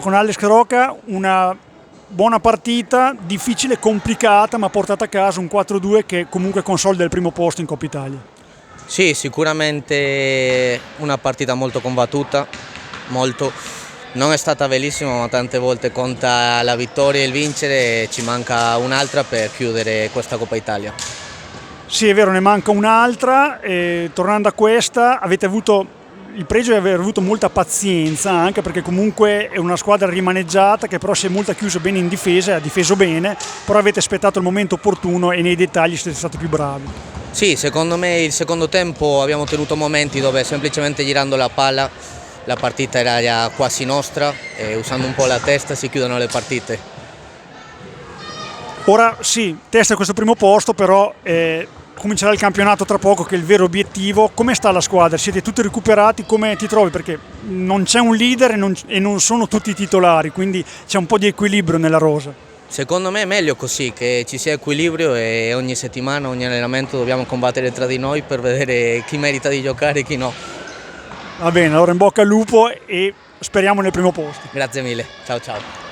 Con Alex Roca una buona partita, difficile, complicata, ma portata a casa un 4-2 che comunque consolida il primo posto in Coppa Italia. Sì, sicuramente una partita molto combattuta, non è stata bellissima, ma tante volte conta la vittoria e il vincere e ci manca un'altra per chiudere questa Coppa Italia. Sì, è vero, ne manca un'altra e tornando a questa avete avuto il pregio di aver avuto molta pazienza, anche perché comunque è una squadra rimaneggiata che però si è molto chiusa bene in difesa, ha difeso bene, però avete aspettato il momento opportuno e nei dettagli siete stati più bravi. Sì, secondo me il secondo tempo abbiamo tenuto momenti dove semplicemente girando la palla la partita era già quasi nostra e usando un po' la testa si chiudono le partite. Ora sì, testa questo primo posto, però comincerà il campionato tra poco, che è il vero obiettivo. Come sta la squadra? Siete tutti recuperati? Come ti trovi? Perché non c'è un leader e non sono tutti i titolari, quindi c'è un po' di equilibrio nella rosa. Secondo me è meglio così, che ci sia equilibrio e ogni settimana, ogni allenamento dobbiamo combattere tra di noi per vedere chi merita di giocare e chi no. Va bene, allora in bocca al lupo e speriamo nel primo posto. Grazie mille, ciao ciao.